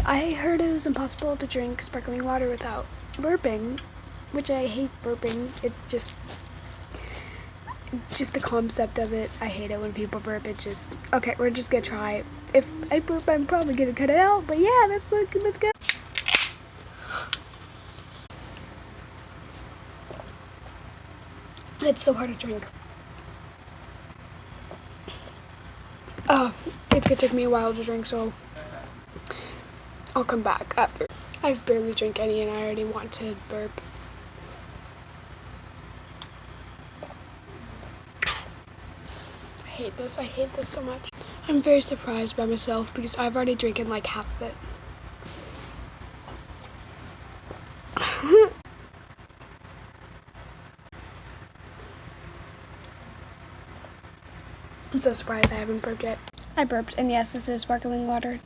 I heard it was impossible to drink sparkling water without burping, which I hate burping. It just the concept of it. I hate it when people burp. It just, okay, we're just gonna try it. If I burp, I'm probably gonna cut it out, but yeah, let's go. It's so hard to drink. It's gonna take me a while to drink, so I'll come back after. I've barely drank any and I already want to burp. I hate this so much. I'm very surprised by myself because I've already drinking like half of it. I'm so surprised I haven't burped yet. I burped, and yes, this is sparkling water.